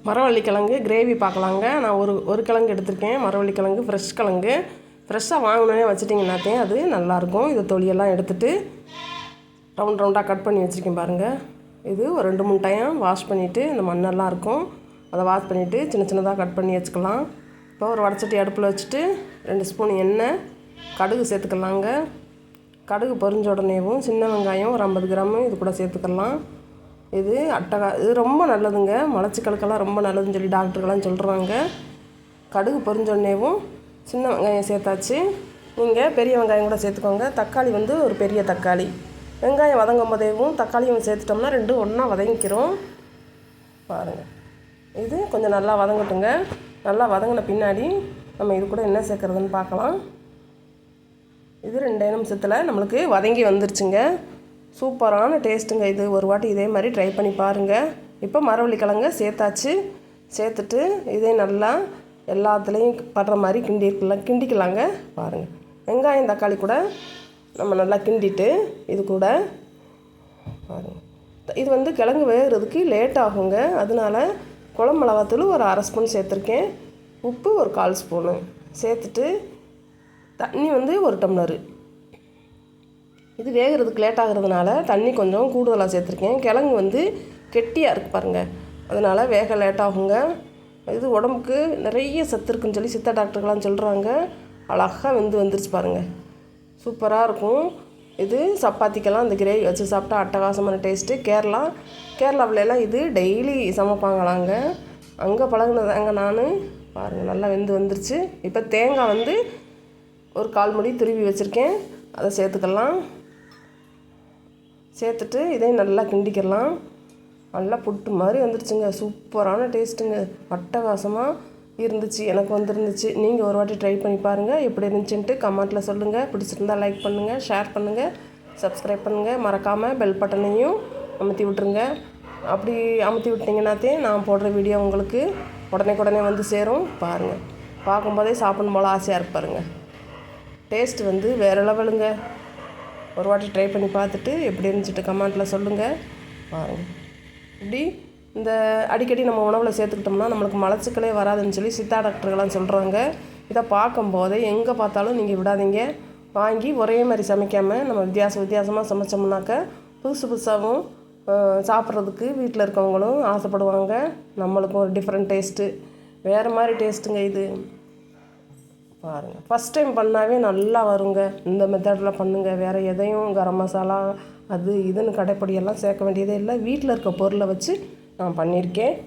மரவள்ளிக்கிழங்கு gravy பார்க்கலாங்க. நான் ஒரு கிழங்கு எடுத்திருக்கேன். மரவள்ளிக்கிழங்கு ஃப்ரெஷ் கிழங்கு. ஃப்ரெஷ்ஷாக வாங்கினோன்னே வச்சுட்டிங்கன்னாத்தையும் அது நல்லாயிருக்கும். இது தொலியெல்லாம் எடுத்துகிட்டு ரவுண்டாக கட் பண்ணி வச்சுருக்கேன் பாருங்கள். இது ஒரு 2-3 டைம் வாஷ் பண்ணிவிட்டு இந்த மண்ணெல்லாம் இருக்கும் அதை வாஷ் பண்ணிவிட்டு சின்னதாக கட் பண்ணி வச்சுக்கலாம். இப்போ ஒரு வடச்சட்டி அடுப்பில் வச்சுட்டு 2 ஸ்பூன் எண்ணெய், கடுகு சேர்த்துக்கலாங்க. கடுகு பொரிஞ்ச உடனேவும் சின்ன வெங்காயம் ஒரு 50 கிராமு இது கூட சேர்த்துக்கலாம். இது ரொம்ப நல்லதுங்க. மலச்சிக்கலுக்கெல்லாம் ரொம்ப நல்லதுன்னு சொல்லி டாக்டர்கள்லாம் சொல்கிறாங்க. கடுகு பொரிஞ்சோடனேவும் சின்ன வெங்காயம் சேர்த்தாச்சு. நீங்கள் பெரிய வெங்காயம் கூட சேர்த்துக்கோங்க. தக்காளி ஒரு பெரிய தக்காளி. வெங்காயம் வதங்கும் போதேவும் தக்காளியும் சேர்த்துட்டோம்னா 2 ஒன்றா வதங்கிக்கிறோம். பாருங்கள், இது கொஞ்சம் நல்லா வதங்கட்டுங்க. நல்லா வதங்கின பின்னாடி நம்ம இது கூட என்ன சேர்க்குறதுன்னு பார்க்கலாம். இது 2 நிமிஷத்தில் நம்மளுக்கு வதங்கி வந்துருச்சுங்க. சூப்பரான டேஸ்ட்டுங்க இது. ஒரு வாட்டி இதே மாதிரி ட்ரை பண்ணி பாருங்கள். இப்போ மரவள்ளிக்கிழங்க சேர்த்தாச்சு. சேர்த்துட்டு இதே நல்லா எல்லாத்துலேயும் படுற மாதிரி கிண்டிக்கலாங்க. பாருங்கள், வெங்காயம் தக்காளி கூட நம்ம நல்லா கிண்டிட்டு இது கூட பாருங்கள். இது கிழங்கு வேகிறதுக்கு லேட் ஆகுங்க. அதனால குழம்பு மிளகாத்தூள் ஒரு 1/2 ஸ்பூன் சேர்த்துருக்கேன். உப்பு ஒரு 1/4 ஸ்பூனு சேர்த்துட்டு தண்ணி 1 டம்ளரு. இது வேகிறதுக்கு லேட் ஆகிறதுனால தண்ணி கொஞ்சம் கூடுதலாக சேர்த்துருக்கேன். கிழங்கு கெட்டியாக இருக்குது பாருங்கள், அதனால் வேக லேட் ஆகுங்க. இது உடம்புக்கு நிறைய சத்து இருக்குன்னு சொல்லி சித்த டாக்டர்கள்லாம் சொல்கிறாங்க. அழகாக வந்துருச்சு பாருங்கள், சூப்பராக இருக்கும். இது சப்பாத்திக்கெல்லாம் இந்த கிரேவி வச்சு சாப்பிட்டா அட்டகாசமான டேஸ்ட்டு. கேரளாவிலலாம் இது டெய்லி சமைப்பாங்களாங்க. அங்கே பழகுனதாங்க நான். பாருங்கள், நல்லா வந்துருச்சு. இப்போ தேங்காய் ஒரு 1/4 மூடி துருவி வச்சுருக்கேன், அதை சேர்த்துக்கலாம். சேர்த்துட்டு இதையும் நல்லா கிண்டிக்கலாம். நல்லா புட்டு மாதிரி வந்துருச்சுங்க. சூப்பரான டேஸ்ட்டுங்க. அட்டகாசமாக இருந்துச்சு. எனக்கு வந்துருந்துச்சு. நீங்கள் ஒரு வாட்டி ட்ரை பண்ணி பாருங்கள். எப்படி இருந்துச்சுன்ட்டு கமெண்ட்டில் சொல்லுங்கள். பிடிச்சிருந்தால் லைக் பண்ணுங்கள், ஷேர் பண்ணுங்கள், சப்ஸ்கிரைப் பண்ணுங்கள். மறக்காமல் பெல் பட்டனையும் அமுத்தி விட்ருங்க. அப்படி அமுத்தி விட்டிங்கன்னாத்தே நான் போடுற வீடியோ உங்களுக்கு உடனே சேரும். பாருங்கள், பார்க்கும்போதே சாப்பிடும் போல் ஆசையாக இருப்பாருங்க. டேஸ்ட்டு வேறு லெவலுங்க. ஒரு வாட்டி ட்ரை பண்ணி பார்த்துட்டு எப்படி இருந்துச்சுட்டு கமெண்ட்டில் சொல்லுங்கள். பாருங்கள், இப்படி இந்த அடிக்கடி நம்ம உணவில் சேர்த்துக்கிட்டோம்னா நம்மளுக்கு மலச்சிக்கலே வராதுன்னு சொல்லி சித்தா டாக்டர்கள்லாம் சொல்கிறாங்க. இதை பார்க்கும்போதே எங்கே பார்த்தாலும் நீங்கள் விடாதீங்க. வாங்கி ஒரே மாதிரி சமைக்காமல் நம்ம வித்தியாசமாக சமைச்சோம்னாக்க புதுசாகவும் சாப்பிட்றதுக்கு வீட்டில் இருக்கவங்களும் ஆசைப்படுவாங்க. நம்மளுக்கும் ஒரு டிஃப்ரெண்ட் டேஸ்ட்டு, வேறு மாதிரி டேஸ்ட்டுங்க இது. பாருங்கள், ஃபஸ்ட் டைம் பண்ணாவே நல்லா வருங்க. இந்த மெத்தடில் பண்ணுங்கள். வேறு எதையும் கரம் மசாலா அது இதுன்னு கடைப்பொடியெல்லாம் சேர்க்க வேண்டியதே இல்லை. வீட்டில் இருக்க பொருளை வச்சு நான் பண்ணியிருக்கேன்.